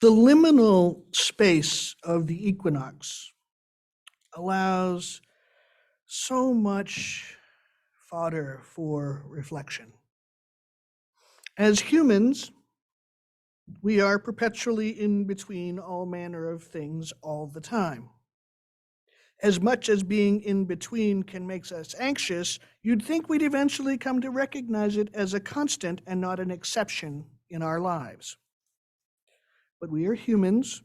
The liminal space of the equinox allows so much fodder for reflection. As humans, we are perpetually in between all manner of things all the time. As much as being in between can make us anxious, you'd think we'd eventually come to recognize it as a constant and not an exception in our lives. But we are humans,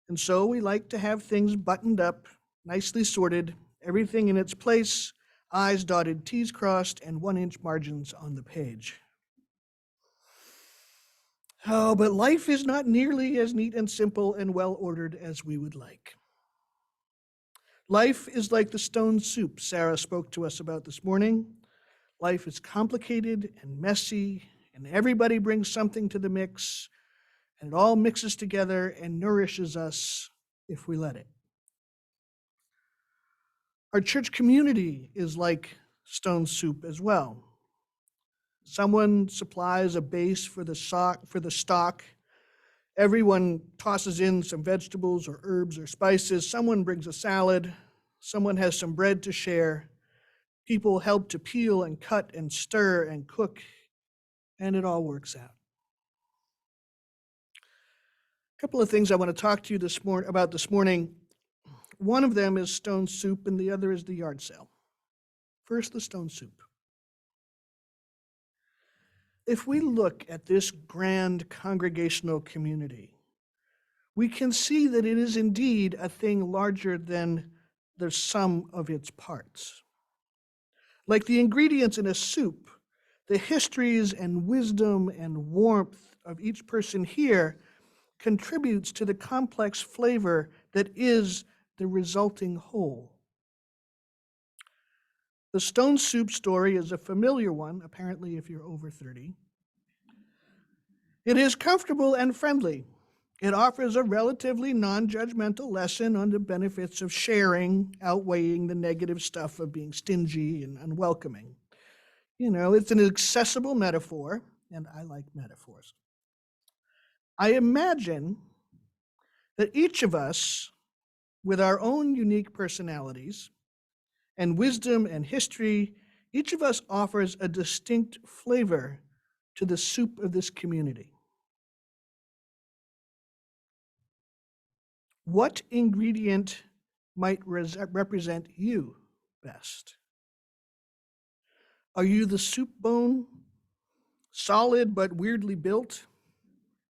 and so we like to have things buttoned up, nicely sorted, everything in its place, I's dotted, T's crossed, and 1-inch margins on the page. Oh, but life is not nearly as neat and simple and well-ordered as we would like. Life is like the stone soup Sarah spoke to us about this morning. Life is complicated and messy, and everybody brings something to the mix, and it all mixes together and nourishes us if we let it. Our church community is like stone soup as well. Someone supplies a base for the stock. Everyone tosses in some vegetables or herbs or spices. Someone brings a salad. Someone has some bread to share. People help to peel and cut and stir and cook, and it all works out. A couple of things I want to talk to you about this morning. One of them is stone soup, and the other is the yard sale. First, the stone soup. If we look at this grand congregational community, we can see that it is indeed a thing larger than the sum of its parts. Like the ingredients in a soup, the histories and wisdom and warmth of each person here contributes to the complex flavor that is the resulting whole. The stone soup story is a familiar one, apparently if you're over 30. It is comfortable and friendly. It offers a relatively non-judgmental lesson on the benefits of sharing, outweighing the negative stuff of being stingy and unwelcoming. You know, it's an accessible metaphor, and I like metaphors. I imagine that each of us, with our own unique personalities and wisdom and history, each of us offers a distinct flavor to the soup of this community. What ingredient might represent you best? Are you the soup bone, solid but weirdly built,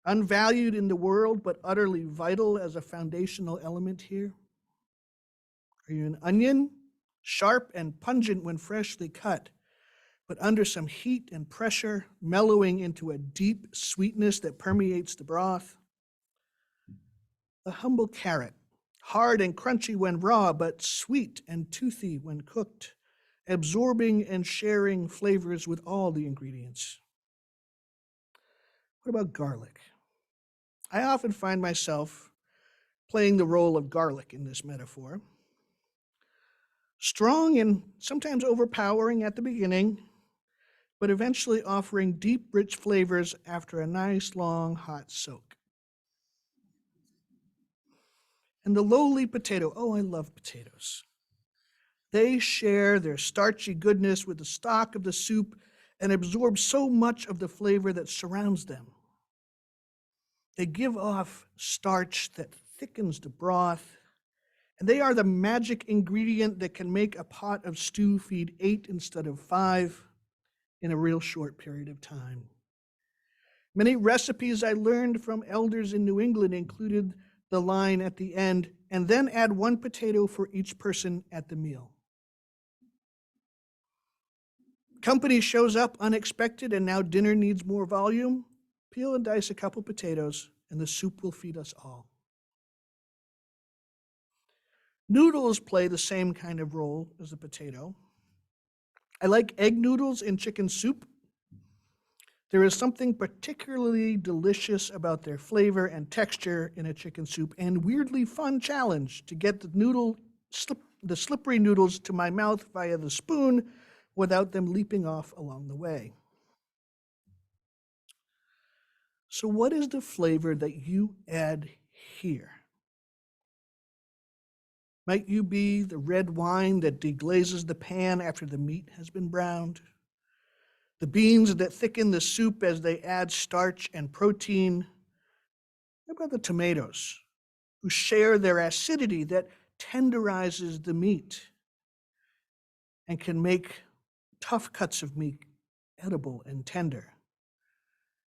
unvalued in the world but utterly vital as a foundational element here? Are you an onion, sharp and pungent when freshly cut, but under some heat and pressure, mellowing into a deep sweetness that permeates the broth? A humble carrot, hard and crunchy when raw, but sweet and toothy when cooked, absorbing and sharing flavors with all the ingredients. What about garlic? I often find myself playing the role of garlic in this metaphor. Strong and sometimes overpowering at the beginning, but eventually offering deep, rich flavors after a nice, long, hot soak. And the lowly potato, oh, I love potatoes. They share their starchy goodness with the stock of the soup and absorb so much of the flavor that surrounds them. They give off starch that thickens the broth, and they are the magic ingredient that can make a pot of stew feed 8 instead of 5 in a real short period of time. Many recipes I learned from elders in New England included the line at the end, and then add 1 potato for each person at the meal. Company shows up unexpected and now dinner needs more volume. Peel and dice a couple potatoes and the soup will feed us all. Noodles play the same kind of role as the potato. I like egg noodles in chicken soup. There is something particularly delicious about their flavor and texture in a chicken soup, and weirdly fun challenge to get the slippery noodles to my mouth via the spoon without them leaping off along the way. So what is the flavor that you add here? Might you be the red wine that deglazes the pan after the meat has been browned? The beans that thicken the soup as they add starch and protein? How about the tomatoes, who share their acidity that tenderizes the meat and can make tough cuts of meat edible and tender?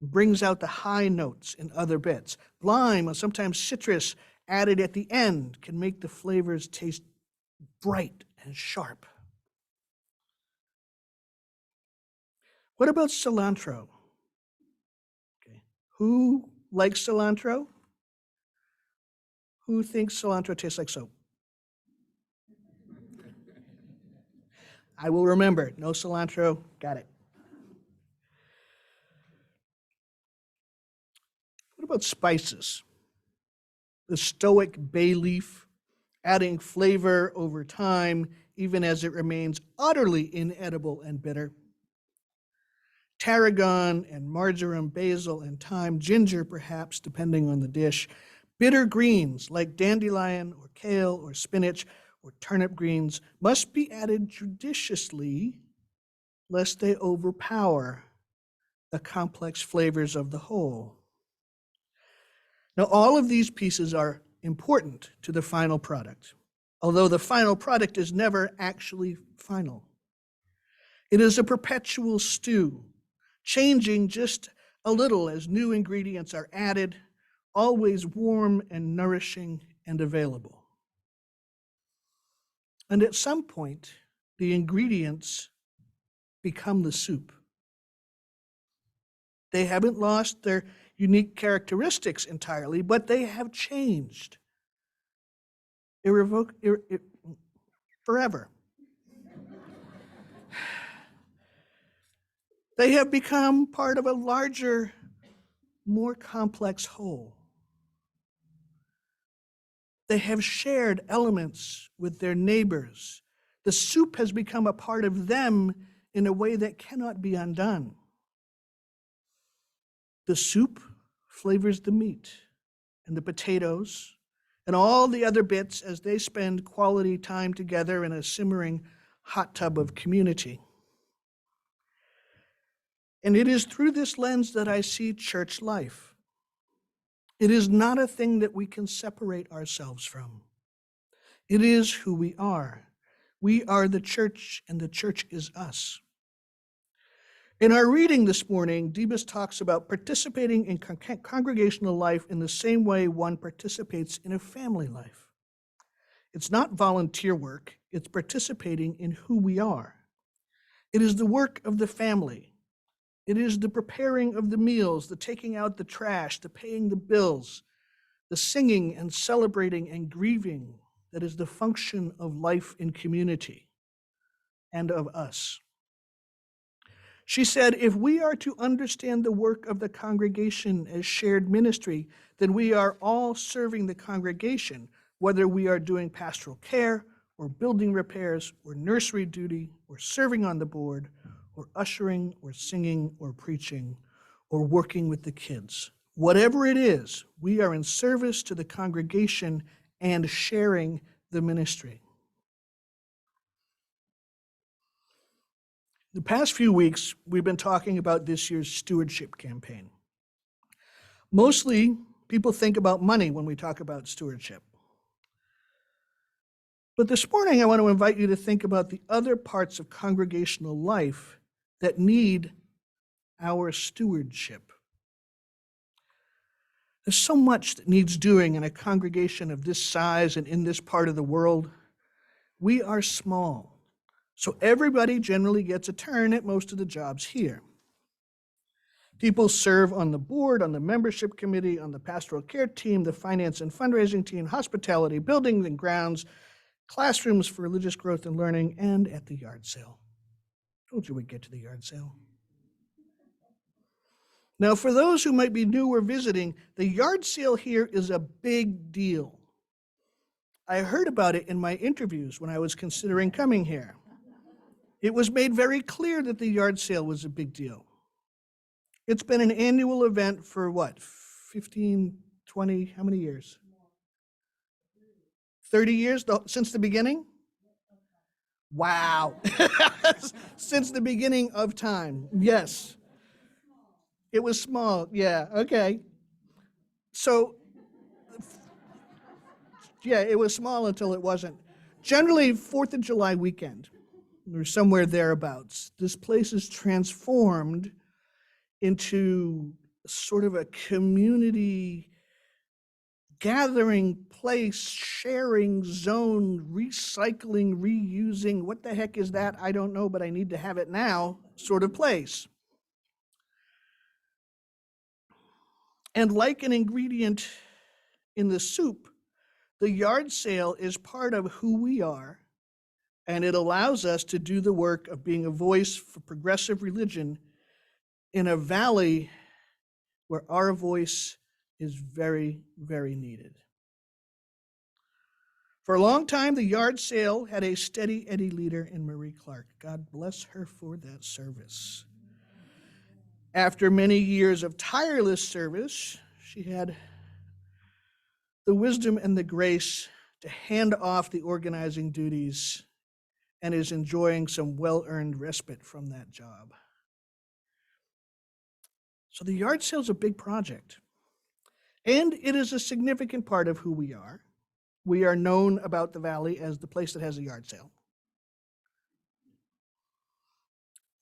Brings out the high notes in other bits. Lime or sometimes citrus added at the end can make the flavors taste bright and sharp. What about cilantro? Okay. Who likes cilantro? Who thinks cilantro tastes like soap? I will remember. No cilantro. Got it. What about spices? The stoic bay leaf, adding flavor over time, even as it remains utterly inedible and bitter. Tarragon and marjoram, basil and thyme, ginger perhaps, depending on the dish. Bitter greens like dandelion or kale or spinach or turnip greens must be added judiciously lest they overpower the complex flavors of the whole. Now, all of these pieces are important to the final product, although the final product is never actually final. It is a perpetual stew, changing just a little as new ingredients are added, always warm and nourishing and available. And at some point, the ingredients become the soup. They haven't lost their unique characteristics entirely, but they have changed forever. They have become part of a larger, more complex whole. They have shared elements with their neighbors. The soup has become a part of them in a way that cannot be undone. The soup flavors the meat and the potatoes and all the other bits as they spend quality time together in a simmering hot tub of community. And it is through this lens that I see church life. It is not a thing that we can separate ourselves from. It is who we are. We are the church, and the church is us. In our reading this morning, Debus talks about participating in congregational life in the same way one participates in a family life. It's not volunteer work, it's participating in who we are. It is the work of the family. It is the preparing of the meals, the taking out the trash, the paying the bills, the singing and celebrating and grieving that is the function of life in community and of us. She said, if we are to understand the work of the congregation as shared ministry, then we are all serving the congregation, whether we are doing pastoral care or building repairs or nursery duty or serving on the board or ushering or singing or preaching or working with the kids. Whatever it is, we are in service to the congregation and sharing the ministry. The past few weeks, we've been talking about this year's stewardship campaign. Mostly, people think about money when we talk about stewardship. But this morning, I want to invite you to think about the other parts of congregational life that need our stewardship. There's so much that needs doing in a congregation of this size and in this part of the world. We are small. So everybody generally gets a turn at most of the jobs here. People serve on the board, on the membership committee, on the pastoral care team, the finance and fundraising team, hospitality, buildings and grounds, classrooms for religious growth and learning, and at the yard sale. Told you we'd get to the yard sale. Now, for those who might be new or visiting, the yard sale here is a big deal. I heard about it in my interviews when I was considering coming here. It was made very clear that the yard sale was a big deal. It's been an annual event for what, 15, 20, how many years? 30 years since the beginning? Wow. Since the beginning of time. Yes. It was small. Yeah. Okay. So, yeah, it was small until it wasn't. Generally, 4th of July weekend, or somewhere thereabouts, this place is transformed into sort of a community gathering place, sharing zone, recycling, reusing. What the heck is that? I don't know, but I need to have it now, sort of place. And like an ingredient in the soup, the yard sale is part of who we are, and it allows us to do the work of being a voice for progressive religion in a valley where our voice is very, very needed. For a long time, the yard sale had a steady Eddie leader in Marie Clark. God bless her for that service. After many years of tireless service, she had the wisdom and the grace to hand off the organizing duties and is enjoying some well-earned respite from that job. So the yard sale is a big project, and it is a significant part of who we are. We are known about the valley as the place that has a yard sale.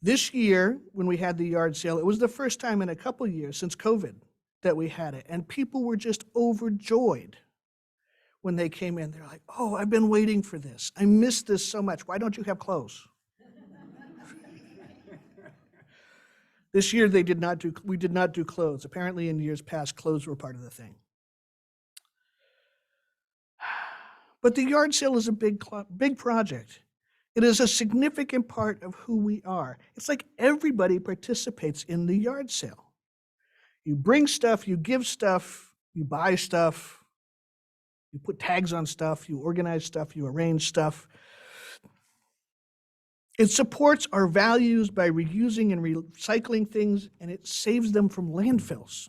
This year, when we had the yard sale, it was the first time in a couple years since COVID that we had it, and people were just overjoyed when they came in. They're like, "Oh, I've been waiting for this. I missed this so much. Why don't you have clothes?" This year we did not do clothes. Apparently in years past, clothes were part of the thing. But the yard sale is a big project. It is a significant part of who we are. It's like everybody participates in the yard sale. You bring stuff, you give stuff, you buy stuff, you put tags on stuff, you organize stuff, you arrange stuff. It supports our values by reusing and recycling things, and it saves them from landfills.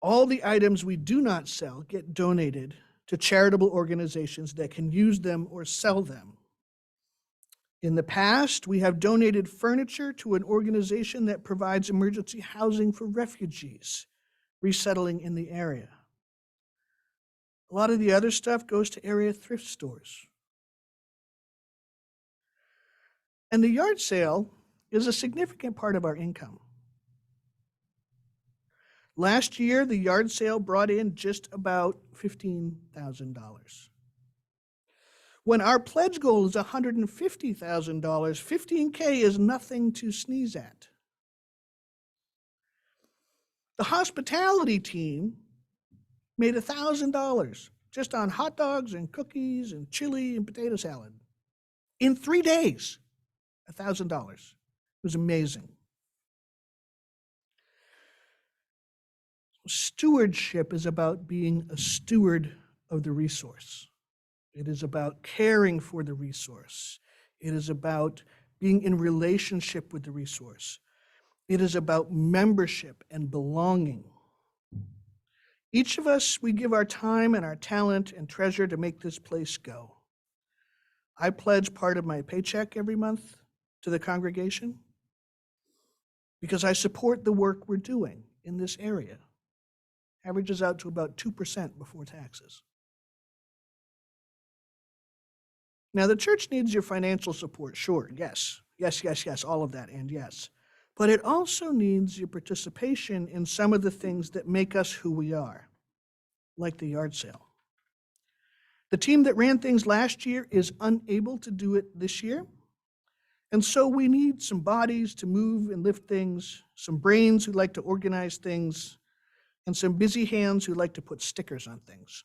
All the items we do not sell get donated to charitable organizations that can use them or sell them. In the past, we have donated furniture to an organization that provides emergency housing for refugees resettling in the area. A lot of the other stuff goes to area thrift stores. And the yard sale is a significant part of our income. Last year, the yard sale brought in just about $15,000. When our pledge goal is $150,000, $15K is nothing to sneeze at. The hospitality team made $1,000 just on hot dogs and cookies and chili and potato salad. In 3 days, $1,000. It was amazing. Stewardship is about being a steward of the resource. It is about caring for the resource. It is about being in relationship with the resource. It is about membership and belonging. Each of us, we give our time and our talent and treasure to make this place go. I pledge part of my paycheck every month to the congregation because I support the work we're doing in this area. Averages out to about 2% before taxes. Now, the church needs your financial support, sure, yes, all of that, and yes. But it also needs your participation in some of the things that make us who we are, like the yard sale. The team that ran things last year is unable to do it this year, and so we need some bodies to move and lift things, some brains who like to organize things, and some busy hands who like to put stickers on things.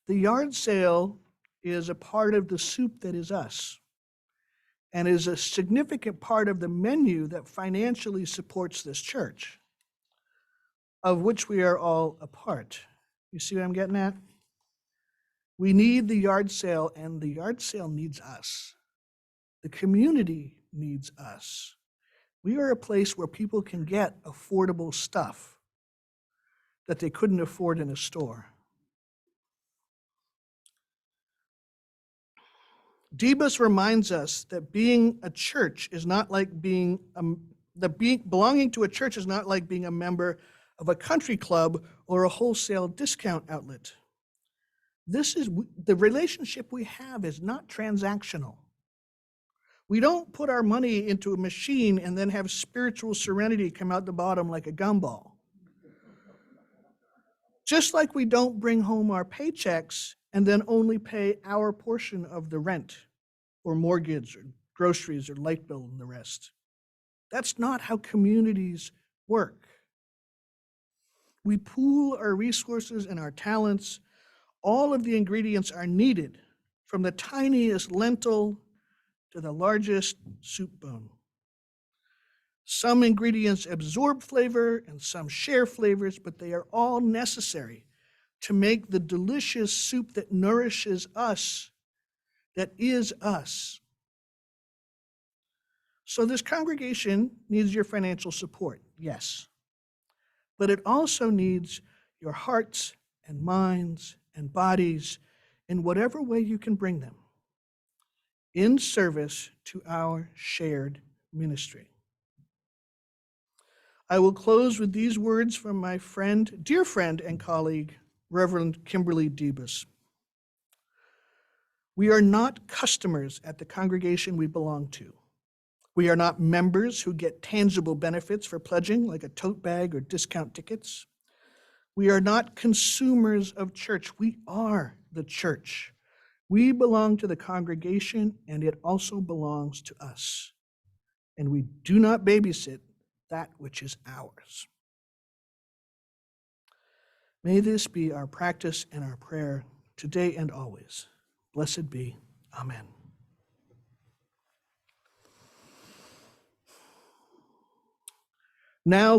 The yard sale is a part of the soup that is us, and is a significant part of the menu that financially supports this church, of which we are all a part. You see what I'm getting at? We need the yard sale, and the yard sale needs us. The community needs us. We are a place where people can get affordable stuff that they couldn't afford in a store. Debus reminds us that being a church is not like belonging to a church is not like being a member of a country club or a wholesale discount outlet. The relationship we have is not transactional. We don't put our money into a machine and then have spiritual serenity come out the bottom like a gumball. Just like we don't bring home our paychecks and then only pay our portion of the rent or mortgage or groceries or light bill and the rest. That's not how communities work. We pool our resources and our talents. All of the ingredients are needed, from the tiniest lentil to the largest soup bone. Some ingredients absorb flavor and some share flavors, but they are all necessary to make the delicious soup that nourishes us, that is us. So this congregation needs your financial support, yes. But it also needs your hearts and minds and bodies in whatever way you can bring them in service to our shared ministry. I will close with these words from my dear friend and colleague, Reverend Kimberly Debus. We are not customers at the congregation we belong to. We are not members who get tangible benefits for pledging, like a tote bag or discount tickets. We are not consumers of church. We are the church. We belong to the congregation, and it also belongs to us. And we do not babysit that which is ours. May this be our practice and our prayer today and always. Blessed be. Amen. Now